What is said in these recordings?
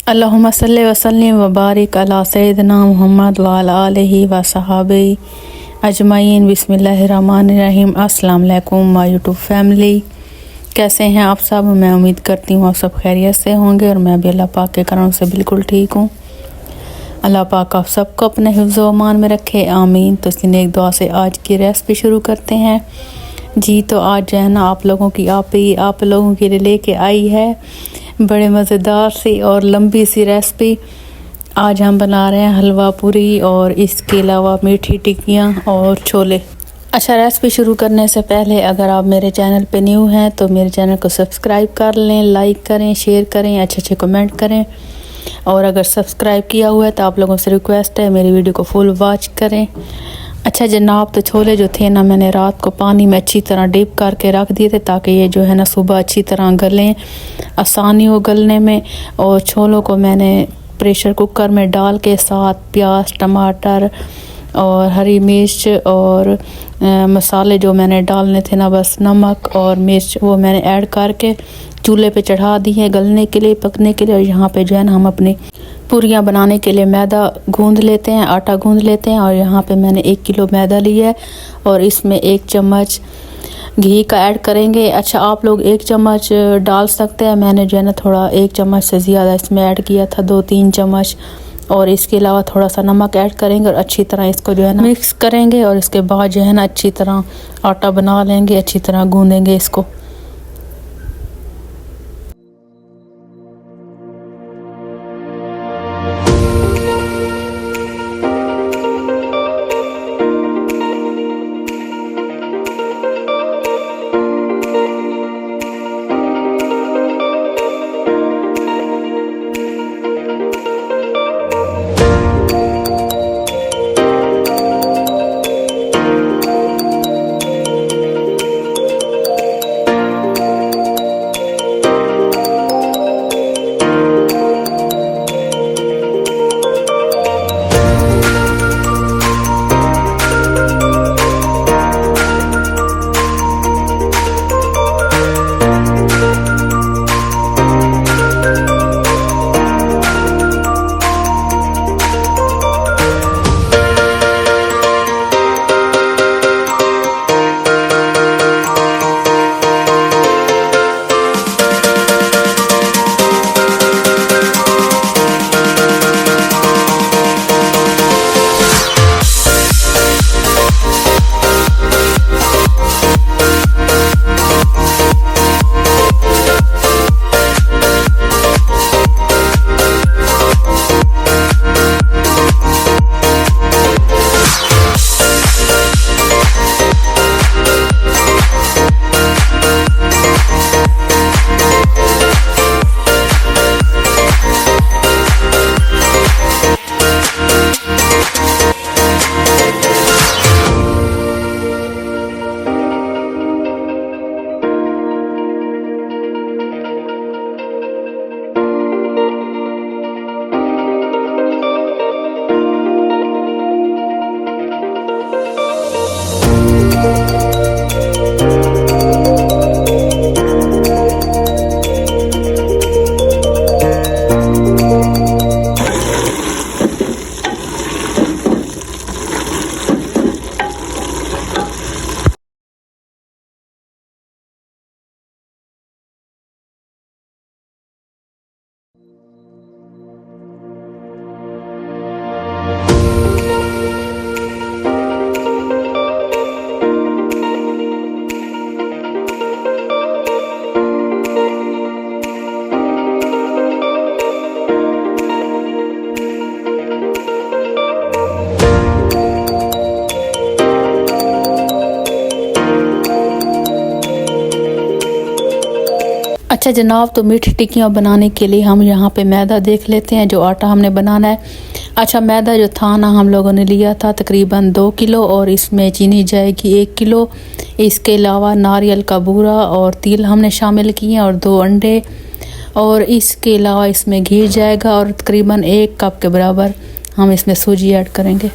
अल्लाहुम्मा सल्लि व सल्लिम व बारिक अला सय्यिदना मुहम्मद व अला आलिहि व सहाबी अजमाइन। बिस्मिल्लाहिर्रहमानिर्रहीम। अस्सलाम वालेकुम माय यूट्यूब फैमिली, कैसे हैं आप सब। मैं उम्मीद करती हूँ आप सब खैरियत से होंगे और मैं भी अल्लाह पाक के करम से बिल्कुल ठीक हूँ। अल्लाह पाक आप सबको अपने हिफ्ज़ व अमान में रखे, आमीन। तो इसलिए एक दुआ से आज की रेसिपी शुरू करते हैं जी। तो आज जो है ना आप लोगों के लिए लेके आई है बड़े मज़ेदार सी और लंबी सी रेसिपी। आज हम बना रहे हैं हलवा पूरी और इसके अलावा मीठी टिक्कियाँ और छोले। अच्छा, रेसिपी शुरू करने से पहले अगर आप मेरे चैनल पे न्यू हैं तो मेरे चैनल को सब्सक्राइब कर लें, लाइक करें, शेयर करें, अच्छे कमेंट करें। और अगर सब्सक्राइब किया हुआ है तो आप लोगों से रिक्वेस्ट है मेरी वीडियो को फुल वॉच करें। अच्छा जनाब, तो छोले जो थे ना मैंने रात को पानी में अच्छी तरह डिप करके रख दिए थे ताकि ये जो है ना सुबह अच्छी तरह गलें, आसानी हो गलने में। और छोलों को मैंने प्रेशर कुकर में डाल के साथ प्याज, टमाटर और हरी मिर्च और मसाले जो मैंने डालने थे ना, बस नमक और मिर्च, वो मैंने ऐड करके चूल्हे पे चढ़ा दी है गलने के लिए, पकने के लिए। और यहाँ पे जो है ना हम अपनी पूरियाँ बनाने के लिए मैदा गूंद लेते हैं, आटा गूंद लेते हैं। और यहाँ पे मैंने 1 किलो मैदा लिया है और इसमें 1 चम्मच घी का ऐड करेंगे। अच्छा, आप लोग 1 चम्मच डाल सकते हैं, मैंने जो है ना थोड़ा 1 चम्मच से ज़्यादा इसमें ऐड किया था, 2-3 चम्मच। और इसके अलावा थोड़ा सा नमक ऐड करेंगे और अच्छी तरह इसको जो है ना मिक्स करेंगे। और इसके बाद जो है ना अच्छी तरह आटा बना लेंगे, अच्छी तरह गूंदेंगे इसको। अच्छा जनाब, तो मीठी टिक्कियाँ बनाने के लिए हम यहाँ पे मैदा देख लेते हैं जो आटा हमने बनाना है। अच्छा, मैदा जो था ना हम लोगों ने लिया था तकरीबन 2 किलो और इसमें चीनी जाएगी 1 किलो। इसके अलावा नारियल का बूरा और तिल हमने शामिल किए और 2 अंडे। और इसके अलावा इसमें घी जाएगा और तकरीबन 1 कप के बराबर हम इसमें सूजी ऐड करेंगे।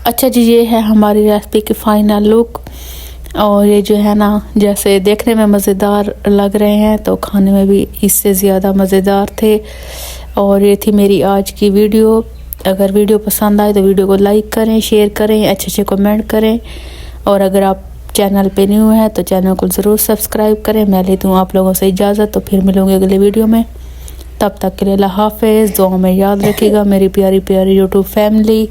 अच्छा जी, ये है हमारी रेसिपी की फ़ाइनल लुक। और ये जो है ना, जैसे देखने में मज़ेदार लग रहे हैं तो खाने में भी इससे ज़्यादा मज़ेदार थे। और ये थी मेरी आज की वीडियो। अगर वीडियो पसंद आए तो वीडियो को लाइक करें, शेयर करें, अच्छे कमेंट करें। और अगर आप चैनल पे न्यू है तो चैनल को ज़रूर सब्सक्राइब करें। मैं लेती हूँ आप लोगों से इजाज़त, तो फिर मिलूँगी अगले वीडियो में। तब तक के लिए अल्लाह हाफ़िज़। दुआ में याद रखिएगा मेरी प्यारी प्यारी यूट्यूब फैमिली।